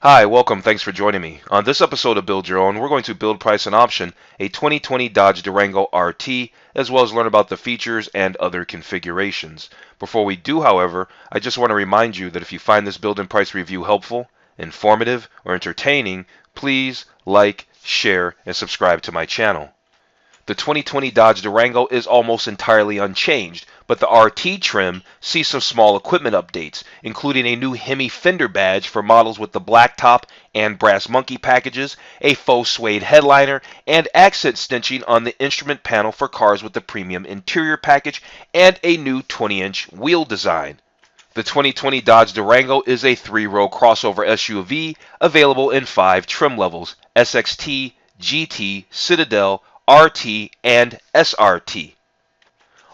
Hi, welcome. Thanks for joining me. On this episode of Build Your Own, we're going to build, price, and option a 2020 Dodge Durango RT, as well as learn about the features and other configurations. Before we do, however, I just want to remind you that if you find this build and price review helpful, informative, or entertaining, please like, share, and subscribe to my channel. The 2020 Dodge Durango is almost entirely unchanged, but the RT trim sees some small equipment updates, including a new Hemi fender badge for models with the black top and brass monkey packages, a faux suede headliner, and accent stitching on the instrument panel for cars with the premium interior package, and a new 20-inch wheel design. The 2020 Dodge Durango is a 3-row crossover SUV available in 5 trim levels: SXT, GT, Citadel, RT, and SRT.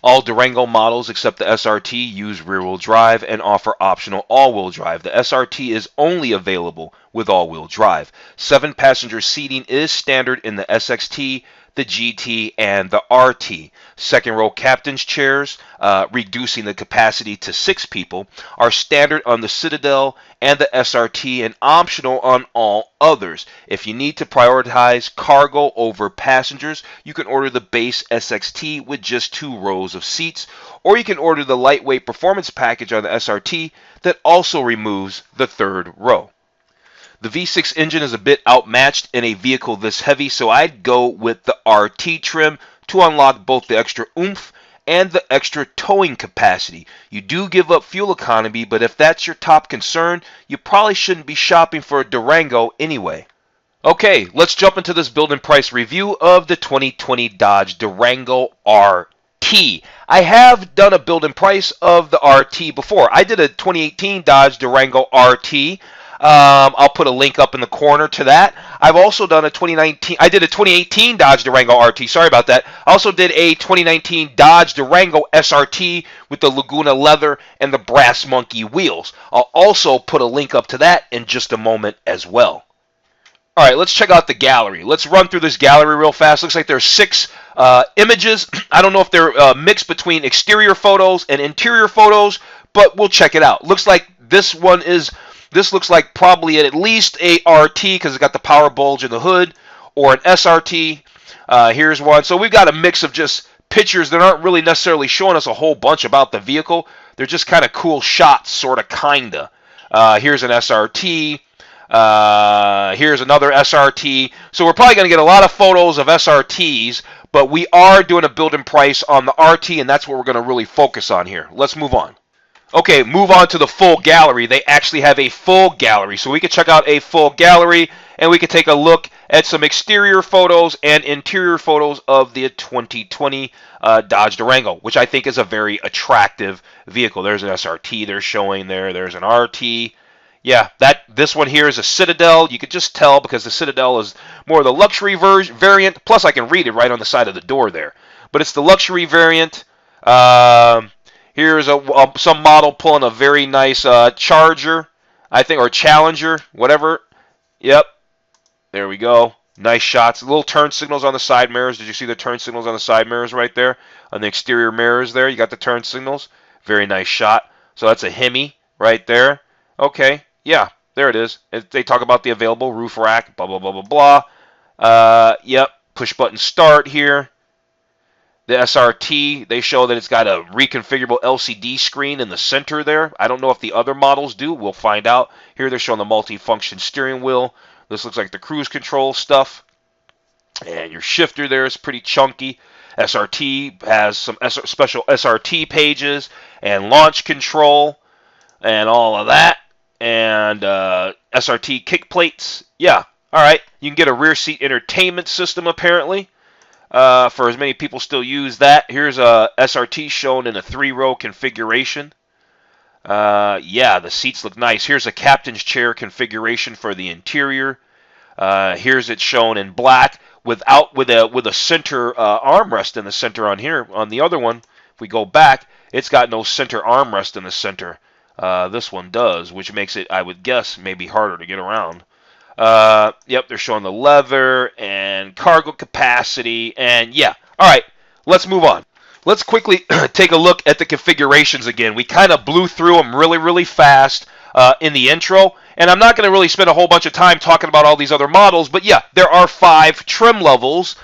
All Durango models except the SRT use rear-wheel drive and offer optional all-wheel drive. The SRT is only available with all-wheel drive. 7-passenger seating is standard in the SXT, the GT, and the RT. Second row captain's chairs, reducing the capacity to 6 people, are standard on the Citadel and the SRT and optional on all others. If you need to prioritize cargo over passengers, you can order the base SXT with just 2 rows of seats, or you can order the lightweight performance package on the SRT that also removes the 3rd row. The V6 engine is a bit outmatched in a vehicle this heavy, so I'd go with the RT trim to unlock both the extra oomph and the extra towing capacity. You do give up fuel economy, but if that's your top concern, you probably shouldn't be shopping for a Durango anyway. Okay, let's jump into this build and price review of the 2020 Dodge Durango RT. I have done a build and price of the RT before. I did a 2018 Dodge Durango RT. I'll put a link up in the corner to that. I've also done a 2018 Dodge Durango RT. Sorry about that. I also did a 2019 Dodge Durango SRT with the Laguna leather and the brass monkey wheels. I'll also put a link up to that in just a moment as well. All right, let's check out the gallery. Let's run through this gallery real fast. Looks like there's 6 images. I don't know if they're mixed between exterior photos and interior photos, but we'll check it out. Looks like this looks like probably at least a RT because it's got the power bulge in the hood, or an SRT. Here's one. So we've got a mix of just pictures that aren't really necessarily showing us a whole bunch about the vehicle. They're just kind of cool shots, sort of, kinda. Here's an SRT. Here's another SRT. So we're probably going to get a lot of photos of SRTs, but we are doing a build and price on the RT, and that's what we're going to really focus on here. Let's move on. Okay, move on to the full gallery. They actually have a full gallery, so we can check out a full gallery, and we can take a look at some exterior photos and interior photos of the 2020 Dodge Durango, which I think is a very attractive vehicle. There's an SRT they're showing there. There's an RT. Yeah, this one here is a Citadel. You could just tell because the Citadel is more of the luxury variant. Plus, I can read it right on the side of the door there. But it's the luxury variant. Here's some model pulling a very nice Charger, I think, or Challenger, whatever. Yep, there we go. Nice shots. Little turn signals on the side mirrors. Did you see the turn signals on the side mirrors right there? On the exterior mirrors there, you got the turn signals. Very nice shot. So that's a Hemi right there. Okay, yeah, there it is. They talk about the available roof rack, blah, blah, blah, blah, blah. Yep, push button start here. The SRT, they show that it's got a reconfigurable LCD screen in the center there. I don't know if the other models do. We'll find out. Here they're showing the multi-function steering wheel. This looks like the cruise control stuff. And your shifter there is pretty chunky. SRT has some special SRT pages and launch control and all of that. And SRT kick plates. Yeah, all right. You can get a rear seat entertainment system apparently. For as many people still use that. Here's a SRT shown in a 3-row configuration. Yeah, the seats look nice. Here's a captain's chair configuration for the interior. Here's it shown in black with a center armrest in the center on here. On the other one, if we go back, it's got no center armrest in the center. This one does, which makes it, I would guess, maybe harder to get around. Yep, they're showing the leather and cargo capacity, and yeah. All right, let's move on. Let's quickly take a look at the configurations again. We kind of blew through them really, really fast in the intro, And I'm not going to really spend a whole bunch of time talking about all these other models, but yeah, there are 5 trim levels.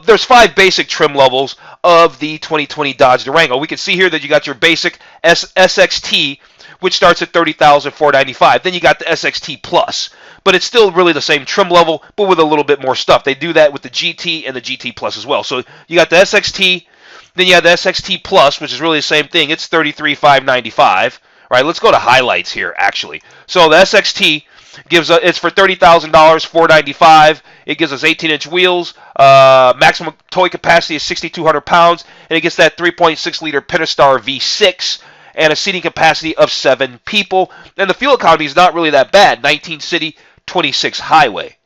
There's 5 basic trim levels of the 2020 Dodge Durango. We can see here that you got your basic SXT, which starts at $30,495. Then you got the SXT Plus, but it's still really the same trim level, but with a little bit more stuff. They do that with the GT and the GT Plus as well. So you got the SXT, then you have the SXT Plus, which is really the same thing. It's $33,595. All right, let's go to highlights here, actually. So the SXT gives it's for $30,000, $495. It gives us 18-inch wheels. Maximum towing capacity is 6,200 pounds, and it gets that 3.6-liter Pentastar V6 and a seating capacity of 7 people. And the fuel economy is not really that bad: 19 city, 26 highway.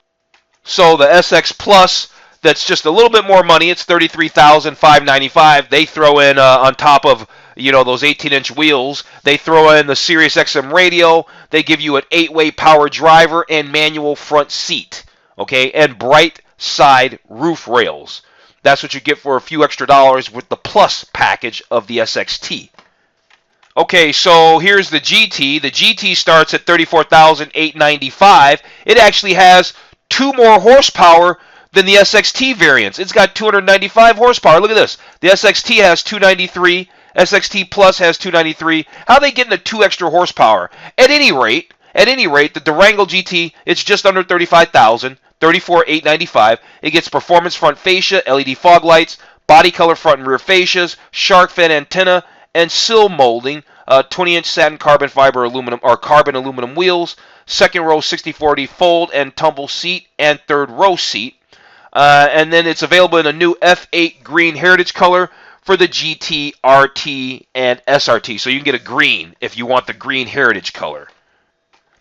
So the SX Plus, that's just a little bit more money. It's $33,595. They throw in on top of those 18-inch wheels, they throw in the Sirius XM radio. They give you an 8-way power driver and manual front seat, okay, and bright side roof rails. That's what you get for a few extra dollars with the Plus package of the SXT. Okay, so here's the GT. The GT starts at $34,895. It actually has 2 more horsepower than the SXT variants. It's got 295 horsepower. Look at this. The SXT has 293. SXT Plus has 293. How are they getting the 2 extra horsepower? At any rate, the Durango GT, it's just under $35,000, $34,895. It gets performance front fascia, LED fog lights, body color front and rear fascias, shark fin antenna, and sill molding. 20-inch satin carbon fiber aluminum or carbon aluminum wheels. Second row 60/40 fold and tumble seat, and third row seat. And then it's available in a new F8 green heritage color for the GT, RT, and SRT. So you can get a green if you want the green heritage color.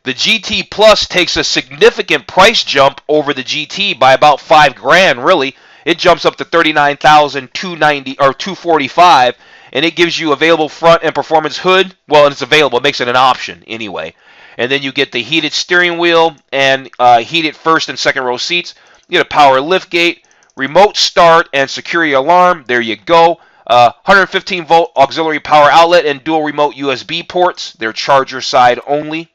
The GT Plus takes a significant price jump over the GT by about $5,000, really. It jumps up to $39,290 or $245, and it gives you available front and performance hood. Well, it's available. It makes it an option anyway. And then you get the heated steering wheel and heated first and second row seats. You get a power liftgate, remote start, and security alarm. There you go. 115-volt auxiliary power outlet and dual remote USB ports. They're charger side only.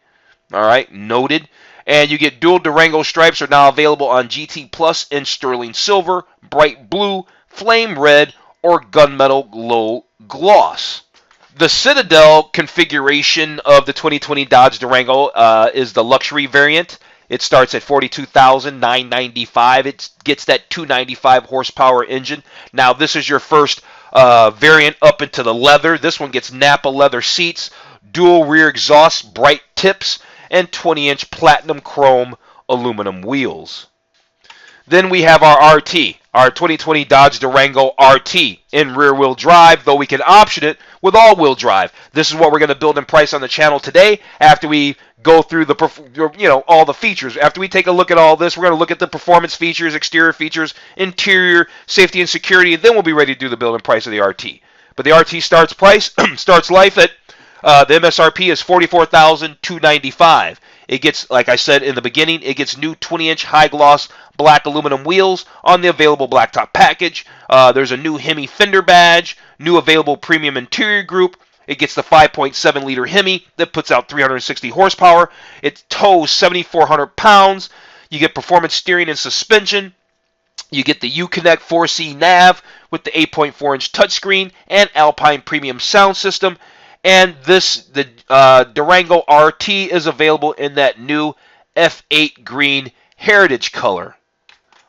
All right, noted. And you get dual Durango stripes are now available on GT Plus in sterling silver, bright blue, flame red, or gunmetal glow gloss. The Citadel configuration of the 2020 Dodge Durango is the luxury variant. It starts at $42,995. It gets that 295 horsepower engine. Now, this is your first variant up into the leather. This one gets Napa leather seats, dual rear exhaust, bright tips, and 20-inch platinum chrome aluminum wheels. Then we have our RT, our 2020 Dodge Durango RT in rear-wheel drive, though we can option it with all-wheel drive. This is what we're going to build and price on the channel today after we go through the all the features. After we take a look at all this, we're going to look at the performance features, exterior features, interior, safety and security, and then we'll be ready to do the build and price of the RT. But the RT starts life at the MSRP is $44,295. It gets, like I said in the beginning, it gets new 20-inch high-gloss black aluminum wheels on the available blacktop package. There's a new Hemi fender badge, new available premium interior group. It gets the 5.7-liter Hemi that puts out 360 horsepower. It tows 7,400 pounds. You get performance steering and suspension. You get the Uconnect 4C nav with the 8.4-inch touchscreen and Alpine premium sound system. And the Durango RT is available in that new F8 green heritage color.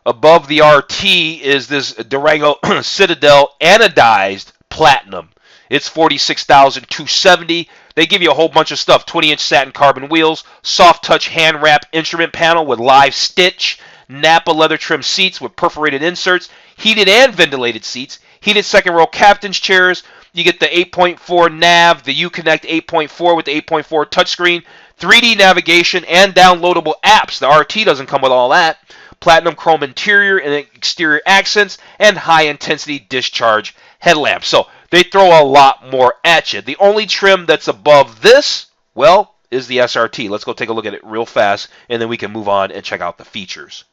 Above the RT is this Durango Citadel anodized platinum. It's $46,270. They give you a whole bunch of stuff. 20-inch satin carbon wheels, soft touch hand wrap instrument panel with live stitch, Napa leather trim seats with perforated inserts, heated and ventilated seats, heated second row captain's chairs. You get the 8.4 nav, the Uconnect 8.4 with the 8.4 touchscreen, 3D navigation, and downloadable apps. The RT doesn't come with all that. Platinum chrome interior and exterior accents, and high-intensity discharge headlamps. So they throw a lot more at you. The only trim that's above this, well, is the SRT. Let's go take a look at it real fast, and then we can move on and check out the features.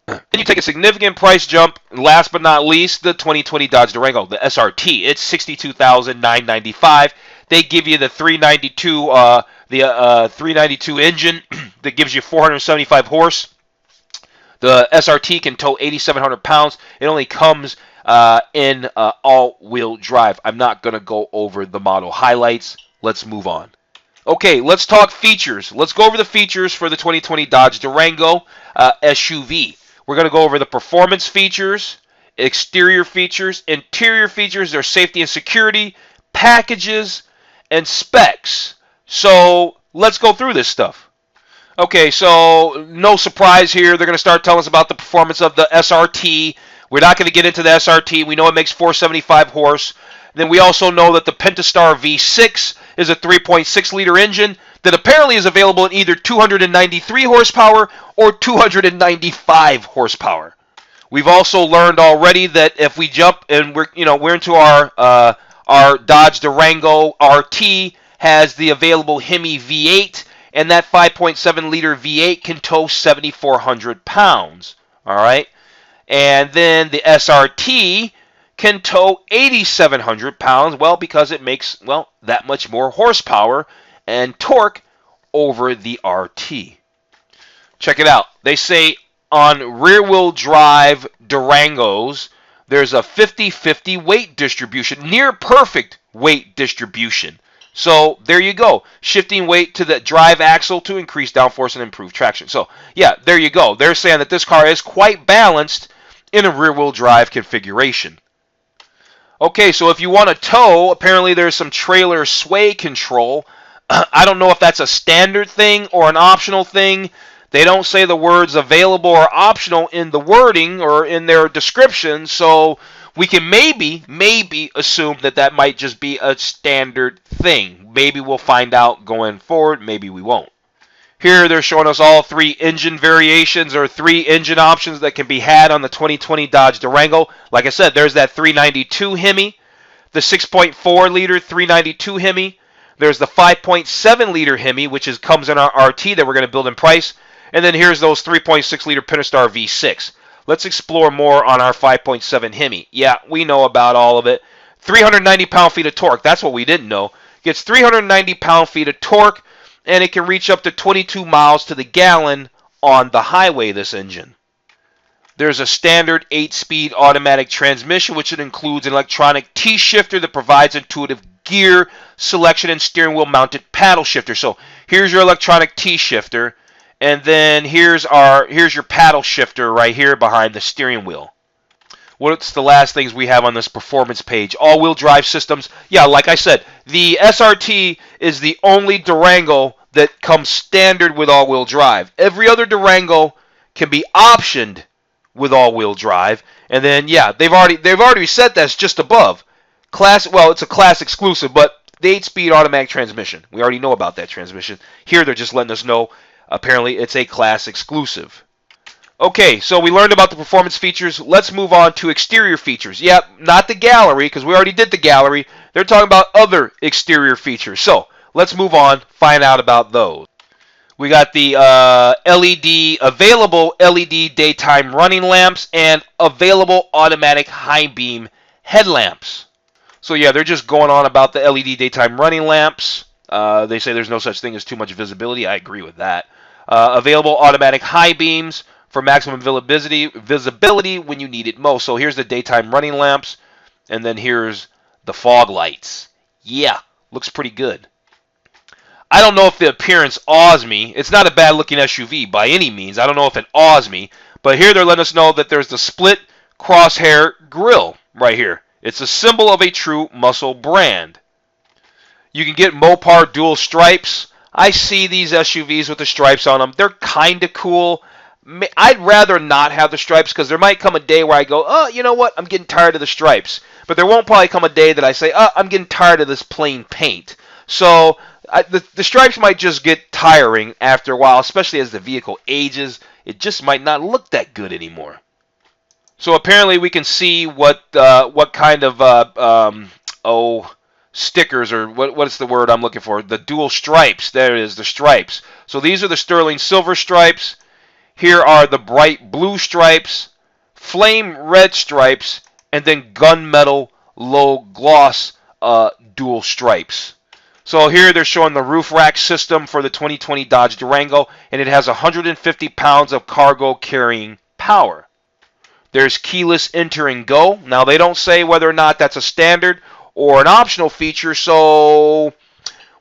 Then you take a significant price jump. Last but not least, the 2020 Dodge Durango, the SRT. It's $62,995. They give you the 392 the 392 engine that gives you 475 horse. The SRT can tow 8,700 pounds. It only comes in all-wheel drive. I'm not going to go over the model highlights. Let's move on. Okay, let's talk features. Let's go over the features for the 2020 Dodge Durango SUV. We're going to go over the performance features, exterior features, interior features, their safety and security, packages, and specs. So let's go through this stuff. Okay, so no surprise here. They're going to start telling us about the performance of the SRT. We're not going to get into the SRT. We know it makes 475 horse. Then we also know that the Pentastar V6 is a 3.6-liter engine that apparently is available in either 293 horsepower or 295 horsepower. We've also learned already that if we jump and we're into our Dodge Durango RT has the available Hemi V8, and that 5.7-liter V8 can tow 7,400 pounds. All right, and then the SRT can tow 8,700 pounds. Well, because it makes that much more horsepower and torque over the RT. Check it out. They say on rear-wheel drive Durangos, there's a 50-50 weight distribution, near perfect weight distribution. So there you go. Shifting weight to the drive axle to increase downforce and improve traction. So yeah, there you go. They're saying that this car is quite balanced in a rear-wheel drive configuration. Okay, so if you want to tow, apparently there's some trailer sway control. I don't know if that's a standard thing or an optional thing. They don't say the words available or optional in the wording or in their description, so we can maybe assume that might just be a standard thing. Maybe we'll find out going forward, maybe we won't. Here they're showing us all 3 engine variations or 3 engine options that can be had on the 2020 Dodge Durango. Like I said, there's that 392 Hemi, the 6.4-liter 392 Hemi. There's the 5.7-liter Hemi, which comes in our RT that we're going to build in price. And then here's those 3.6-liter Pentastar V6. Let's explore more on our 5.7 Hemi. Yeah, we know about all of it. 390 pound-feet of torque. That's what we didn't know. Gets 390 pound-feet of torque, and it can reach up to 22 miles to the gallon on the highway, this engine. There's a standard 8-speed automatic transmission, which includes an electronic T-shifter that provides intuitive gear selection and steering wheel mounted paddle shifter. So here's your electronic T-shifter, and then here's your paddle shifter right here behind the steering wheel. What's the last things we have on this performance page? All-wheel drive systems. Yeah, like I said, the SRT is the only Durango that comes standard with all-wheel drive. Every other Durango can be optioned with all-wheel drive. And then, yeah, they've already said that's just above. It's a class exclusive, but the 8-speed automatic transmission. We already know about that transmission. Here they're just letting us know, apparently it's a class exclusive. Okay, so we learned about the performance features. Let's move on to exterior features. Yep, not the gallery, because we already did the gallery. They're talking about other exterior features. So let's move on, find out about those. We got the available LED daytime running lamps and available automatic high beam headlamps. So yeah, they're just going on about the LED daytime running lamps. They say there's no such thing as too much visibility. I agree with that. Available automatic high beams for maximum visibility when you need it most. So here's the daytime running lamps, and then here's the fog lights. Yeah, looks pretty good. I don't know if the appearance awes me. It's not a bad-looking SUV by any means. I don't know if it awes me, but here they're letting us know that there's the split crosshair grille right here. It's a symbol of a true muscle brand. You can get Mopar dual stripes. I see these SUVs with the stripes on them. They're kind of cool. I'd rather not have the stripes because there might come a day where I go, oh, you know what? I'm getting tired of the stripes. But there won't probably come a day that I say, oh, I'm getting tired of this plain paint. So the stripes might just get tiring after a while, especially as the vehicle ages. It just might not look that good anymore. So apparently we can see what kind of stickers, or what's the word I'm looking for? The dual stripes. There it is, the stripes. So these are the sterling silver stripes. Here are the bright blue stripes, flame red stripes, and then gunmetal low gloss dual stripes. So here they're showing the roof rack system for the 2020 Dodge Durango, and it has 150 pounds of cargo carrying power. There's keyless enter and go. Now they don't say whether or not that's a standard or an optional feature, so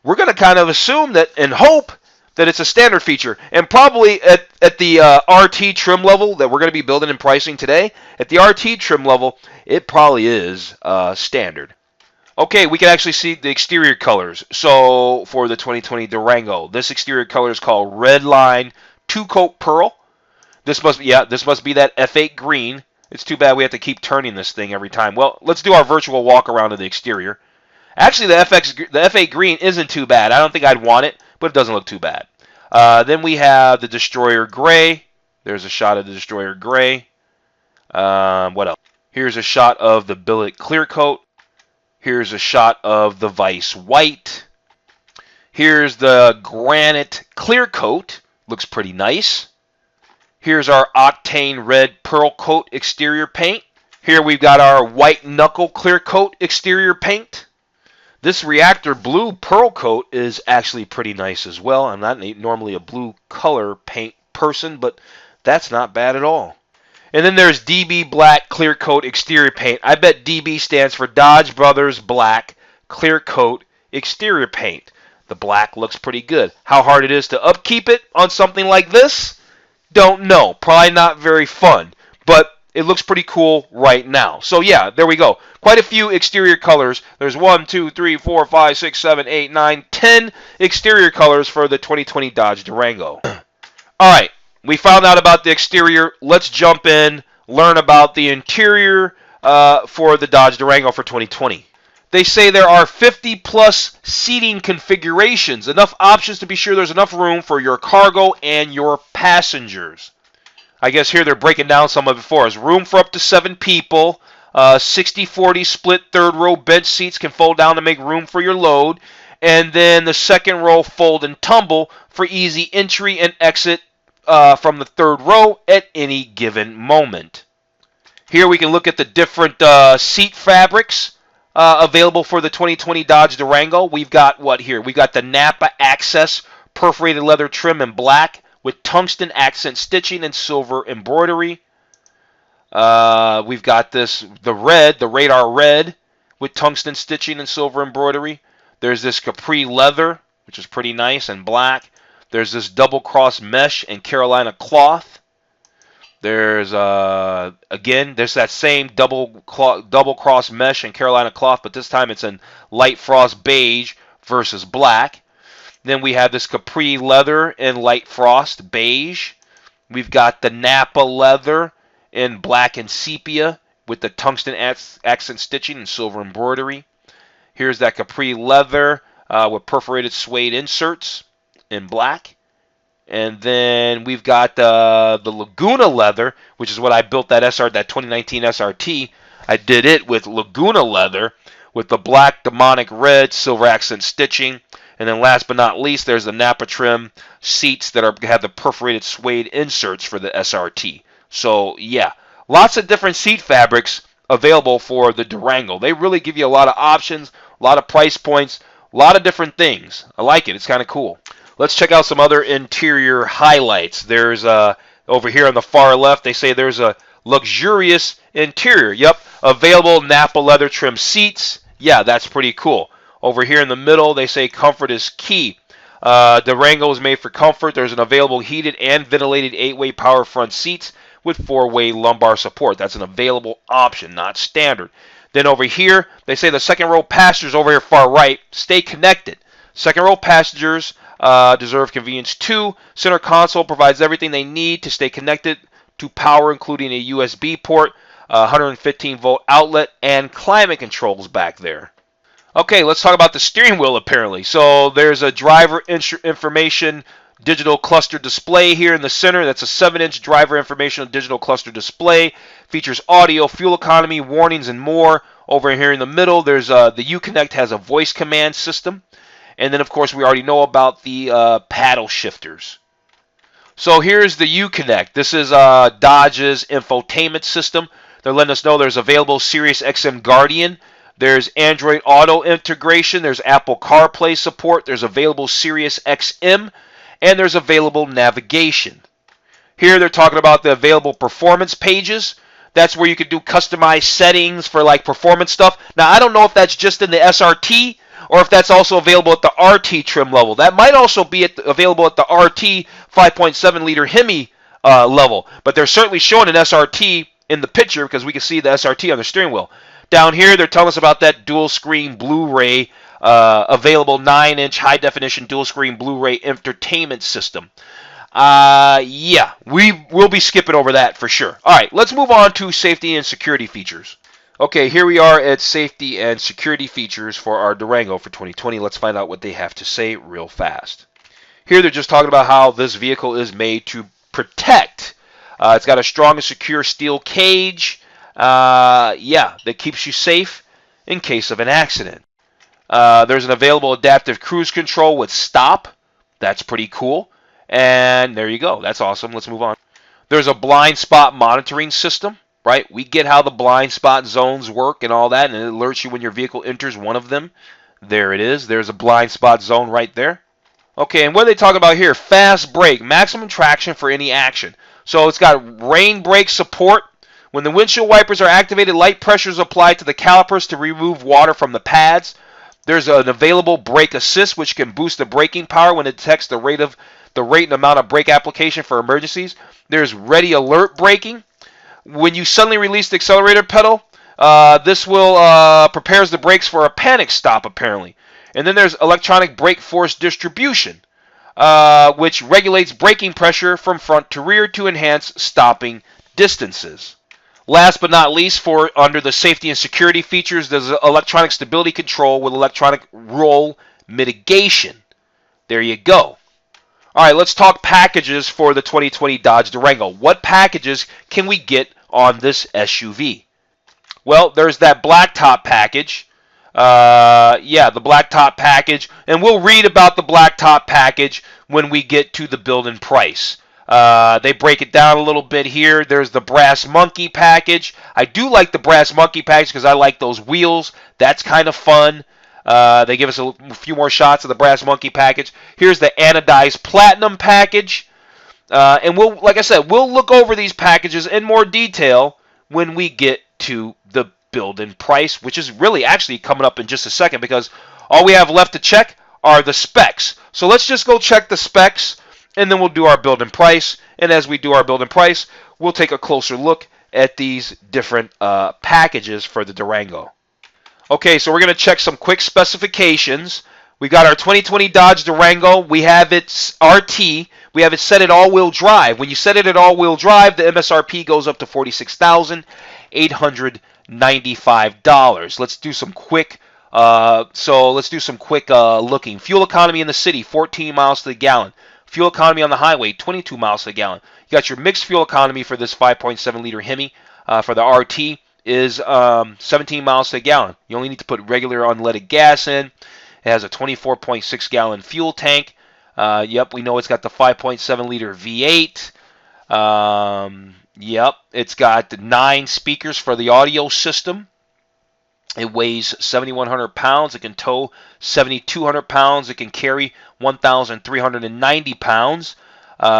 we're going to kind of assume that and hope that it's a standard feature. And probably at the RT trim level that we're going to be building and pricing today, at the RT trim level, it probably is standard. Okay, we can actually see the exterior colors. So for the 2020 Durango, this exterior color is called Red Line 2-Coat Pearl. This must be that F8 green. It's too bad we have to keep turning this thing every time. Well, let's do our virtual walk around of the exterior. Actually, the F8 green isn't too bad. I don't think I'd want it, but it doesn't look too bad. Then we have the Destroyer Gray. There's a shot of the Destroyer Gray. What else? Here's a shot of the Billet Clear Coat. Here's a shot of the Vice White. Here's the Granite Clear Coat. Looks pretty nice. Here's our Octane Red Pearl Coat exterior paint. Here we've got our White Knuckle Clear Coat exterior paint. This Reactor Blue Pearl Coat is actually pretty nice as well. I'm not normally a blue color paint person, but that's not bad at all. And then there's DB Black Clear Coat exterior paint. I bet DB stands for Dodge Brothers Black Clear Coat exterior paint. The black looks pretty good. How hard it is to upkeep it on something like this? Don't know. Probably not very fun. But it looks pretty cool right now. So yeah, there we go. Quite a few exterior colors. There's 1, 2, 3, 4, 5, 6, 7, 8, 9, 10 exterior colors for the 2020 Dodge Durango. Alright, we found out about the exterior. Let's jump in, learn about the interior for the Dodge Durango for 2020. They say there are 50 plus seating configurations, enough options to be sure there's enough room for your cargo and your passengers. I guess here they're breaking down some of it for us. Room for up to 7 people, 60-40 split third row bench seats can fold down to make room for your load, and then the second row fold and tumble for easy entry and exit from the third row at any given moment. Here we can look at the different seat fabrics available for the 2020 Dodge Durango. We've got what here? We've got the Napa Access perforated leather trim in black with tungsten accent stitching and silver embroidery. We've got the Radar Red with tungsten stitching and silver embroidery. There's this Capri Leather, which is pretty nice, and black. There's this Double Cross Mesh and Carolina Cloth. There's there's that same double cross mesh and Carolina Cloth, but this time it's in light frost beige versus black. Then we have this Capri Leather in light frost beige. We've got the Napa Leather in black and sepia with the tungsten accent stitching and silver embroidery. Here's that Capri Leather with perforated suede inserts in black. And then we've got the Laguna Leather, which is what I built that 2019 SRT. I did it with Laguna Leather with the black demonic red silver accent stitching. And then last but not least, there's the Napa trim seats that have the perforated suede inserts for the SRT. So yeah, lots of different seat fabrics available for the Durango. They really give you a lot of options, a lot of price points, a lot of different things. I like it. It's kind of cool. Let's check out some other interior highlights. There's over here on the far left, they say there's a luxurious interior. Yep, available Napa leather trim seats. Yeah, that's pretty cool. Over here in the middle, they say comfort is key. Durango is made for comfort. There's an available heated and ventilated 8-way power front seats with 4-way lumbar support. That's an available option, not standard. Then over here, they say the second row passengers over here far right, stay connected. Second row passengers deserve convenience too. Center console provides everything they need to stay connected to power, including a USB port, 115-volt outlet, and climate controls back there. Okay, let's talk about the steering wheel apparently. So there's a driver information digital cluster display here in the center. That's a 7-inch driver information digital cluster display. Features audio, fuel economy, warnings, and more. Over here in the middle, there's the Uconnect has a voice command system. And then, of course, we already know about the paddle shifters. So here's the Uconnect. This is Dodge's infotainment system. They're letting us know there's available Sirius XM Guardian There's Android Auto integration. There's Apple CarPlay support. There's available Sirius XM. And there's available navigation. Here they're talking about the available performance pages. That's where you can do customized settings for like performance stuff. Now, I don't know if that's just in the SRT or if that's also available at the RT trim level. That might also be available at the RT 5.7 liter Hemi level. But they're certainly showing an SRT in the picture because we can see the SRT on the steering wheel. Down here, they're telling us about that dual screen Blu-ray available 9-inch high definition dual screen Blu-ray entertainment system. Yeah, we will be skipping over that for sure. All right, let's move on to safety and security features. Okay, here we are at safety and security features for our Durango for 2020. Let's find out what they have to say real fast. Here they're just talking about how this vehicle is made to protect. It's got a strong and secure steel cage. Yeah, that keeps you safe in case of an accident. There's an available adaptive cruise control with stop. That's pretty cool. And there you go. That's awesome. Let's move on. There's a blind spot monitoring system, right? We get how the blind spot zones work and all that, and it alerts you when your vehicle enters one of them. There it is. There's a blind spot zone right there. Okay, and what are they talking about here? Fast brake, maximum traction for any action. So it's got rain brake support. When the windshield wipers are activated, light pressure is applied to the calipers to remove water from the pads. There's an available brake assist, which can boost the braking power when it detects the rate and amount of brake application for emergencies. There's ready alert braking. When you suddenly release the accelerator pedal, this will prepares the brakes for a panic stop, apparently. And then there's electronic brake force distribution, which regulates braking pressure from front to rear to enhance stopping distances. Last but not least, for under the safety and security features, there's electronic stability control with electronic roll mitigation. There you go. All right, let's talk packages for the 2020 Dodge Durango. What packages can we get on this SUV? Well, there's that blacktop package. Yeah, the blacktop package. And we'll read about the blacktop package when we get to the build and price. They break it down a little bit here. There's the brass monkey package. I do like the brass monkey package because I like those wheels. That's kind of fun. They give us a few more shots of the brass monkey package. Here's the anodized platinum package. And we'll, like I said, we'll look over these packages in more detail when we get to the build and price, which is really actually coming up in just a second because all we have left to check are the specs. So let's just go check the specs and then we'll do our build and price. And as we do our build and price, we'll take a closer look at these different packages for the Durango. Okay, so we're going to check some quick specifications. We got our 2020 Dodge Durango. We have its RT. We have it set at all-wheel drive. When you set it at all-wheel drive, the MSRP goes up to $46,895. Let's do some quick. Looking. Fuel economy in the city, 14 miles to the gallon. Fuel economy on the highway, 22 miles to the gallon. You got your mixed fuel economy for this 5.7 liter Hemi for the RT is 17 miles to the gallon. You only need to put regular unleaded gas in. It has a 24.6 gallon fuel tank. Yep, we know it's got the 5.7 liter V8. Yep, it's got 9 speakers for the audio system. It weighs 7,100 pounds. It can tow 7,200 pounds. It can carry 1,390 pounds.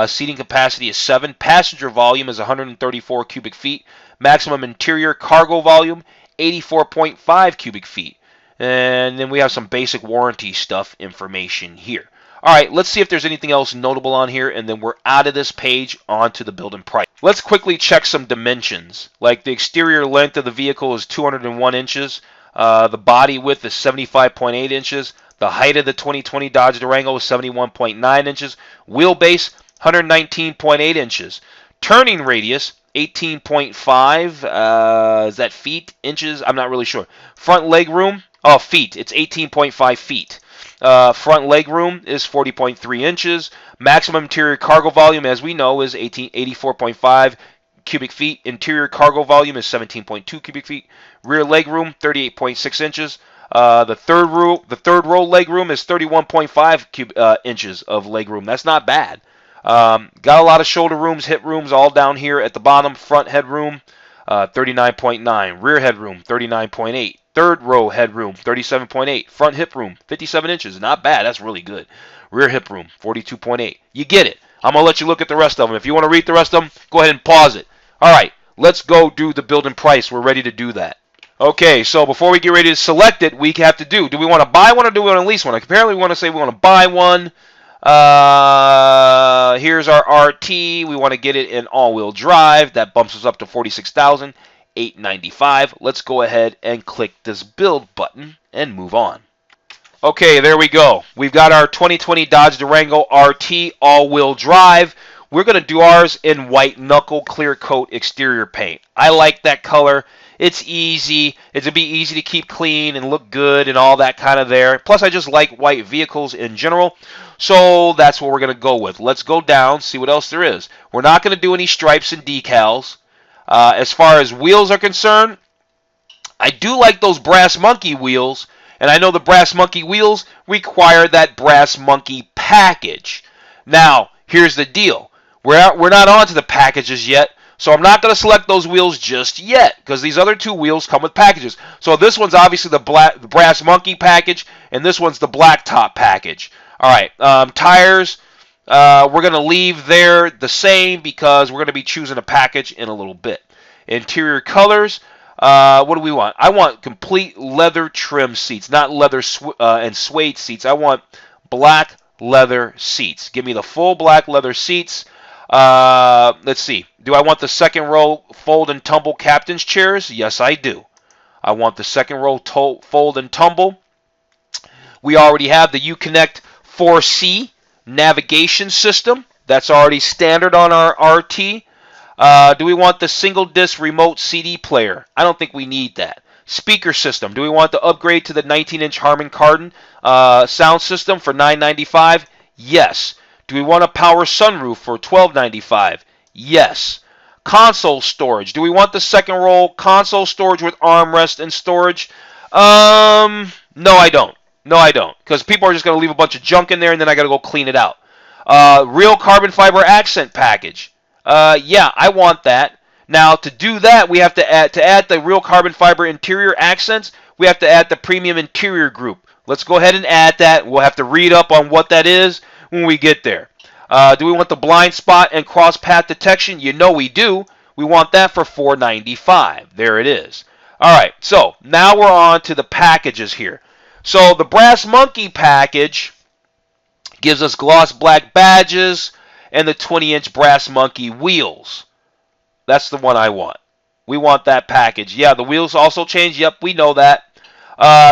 Seating capacity is 7. Passenger volume is 134 cubic feet. Maximum interior cargo volume, 84.5 cubic feet. And then we have some basic warranty stuff information here. All right, let's see if there's anything else notable on here, and then we're out of this page onto the build and price. Let's quickly check some dimensions. Like the exterior length of the vehicle is 201 inches. The body width is 75.8 inches. The height of the 2020 Dodge Durango is 71.9 inches. Wheelbase, 119.8 inches. Turning radius, 18.5. Is that feet? Inches? I'm not really sure. Front leg room, feet. It's 18.5 feet. Front leg room is 40.3 inches. Maximum interior cargo volume, as we know, is 84.5 cubic feet. Interior cargo volume is 17.2 cubic feet. Rear leg room, 38.6 inches. The third row leg room is 31.5 inches of leg room. That's not bad. Got a lot of shoulder rooms, hip rooms, all down here at the bottom. Front head room, 39.9. Rear head room, 39.8. Third row headroom, 37.8. Front hip room, 57 inches. Not bad. That's really good. Rear hip room, 42.8. You get it. I'm going to let you look at the rest of them. If you want to read the rest of them, go ahead and pause it. All right, let's go do the build and price. We're ready to do that. Okay, so before we get ready to select it, we have to do we want to buy one or do we want to lease one? Apparently we want to say we want to buy one. Here's our RT. We want to get it in all-wheel drive. That bumps us up to $46,895. Let's go ahead and click this build button and move on. Okay, there we go. We've got our 2020 Dodge Durango RT all-wheel drive. We're going to do ours in white knuckle clear coat exterior paint. I like that color. It's easy. It's going to be easy to keep clean and look good and all that kind of there. Plus, I just like white vehicles in general. So that's what we're going to go with. Let's go down, see what else there is. We're not going to do any stripes and decals. As far as wheels are concerned, I do like those Brass Monkey wheels. And I know the Brass Monkey wheels require that Brass Monkey package. Now, here's the deal. We're not onto the packages yet, so I'm not going to select those wheels just yet because these other two wheels come with packages. So this one's obviously the Brass Monkey package, and this one's the Blacktop package. All right, tires, we're going to leave there the same because we're going to be choosing a package in a little bit. Interior colors, what do we want? I want complete leather trim seats, not leather and suede seats. I want black leather seats. Give me the full black leather seats. Let's see. Do I want the second row fold and tumble captain's chairs? Yes, I do. I want the second row fold and tumble. We already have the Uconnect 4C navigation system. That's already standard on our RT. Do we want the single disc remote CD player? I don't think we need that. Speaker system. Do we want to upgrade to the 19-inch Harman Kardon sound system for $995? Yes. Do we want a power sunroof for $1295? Yes. Console storage. Do we want the second row console storage with armrest and storage? No, I don't. No, I don't. Because people are just going to leave a bunch of junk in there and then I got to go clean it out. Real carbon fiber accent package. Yeah, I want that. Now, to do that, we have to add the real carbon fiber interior accents, we have to add the premium interior group. Let's go ahead and add that. We'll have to read up on what that is when we get there. Do we want the blind spot and cross path detection? You know we do. We want that for $495. There it is. All right, so now we're on to the packages here. So the Brass Monkey package gives us gloss black badges and the 20-inch Brass Monkey wheels. That's the one I want. We want that package. Yeah, the wheels also change. Yep, we know that.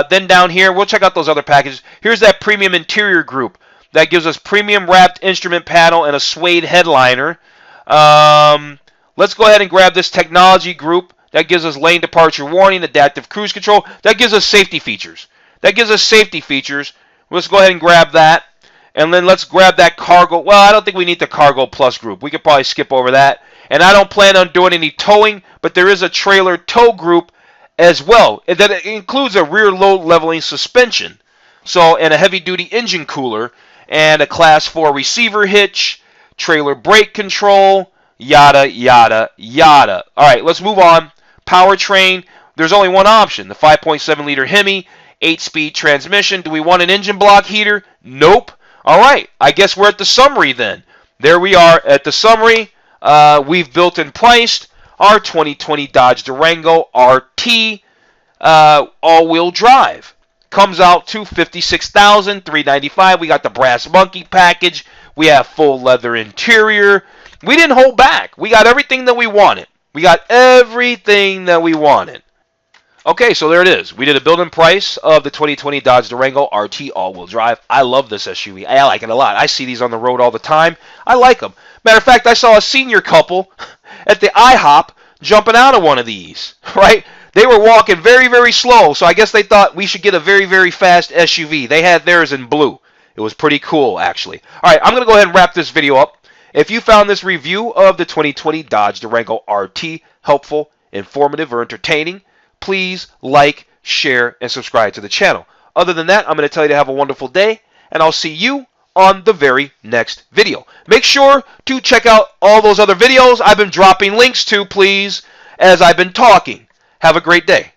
Then down here, we'll check out those other packages. Here's that premium interior group. That gives us premium wrapped instrument panel and a suede headliner. Let's go ahead and grab this technology group. That gives us lane departure warning, adaptive cruise control. That gives us safety features. Let's go ahead and grab that. And then let's grab that cargo. Well, I don't think we need the cargo plus group. We could probably skip over that. And I don't plan on doing any towing, but there is a trailer tow group as well. That includes a rear load leveling suspension. So, and a heavy duty engine cooler. And a class 4 receiver hitch, trailer brake control, yada, yada, yada. All right, let's move on. Powertrain, there's only one option, the 5.7 liter Hemi, 8-speed transmission. Do we want an engine block heater? Nope. All right, I guess we're at the summary then. There we are at the summary. We've built and priced our 2020 Dodge Durango RT all-wheel drive. Comes out to $56,395. We got the Brass Monkey package. We have full leather interior. We didn't hold back. We got everything that we wanted. Okay, so there it is. We did a build and price of the 2020 Dodge Durango RT all-wheel drive. I love this SUV. I like it a lot. I see these on the road all the time. I like them. Matter of fact, I saw a senior couple at the IHOP jumping out of one of these, right? They were walking very, very slow, so I guess they thought we should get a very, very fast SUV. They had theirs in blue. It was pretty cool, actually. All right, I'm going to go ahead and wrap this video up. If you found this review of the 2020 Dodge Durango RT helpful, informative, or entertaining, please like, share, and subscribe to the channel. Other than that, I'm going to tell you to have a wonderful day, and I'll see you on the very next video. Make sure to check out all those other videos I've been dropping links to, please, as I've been talking. Have a great day.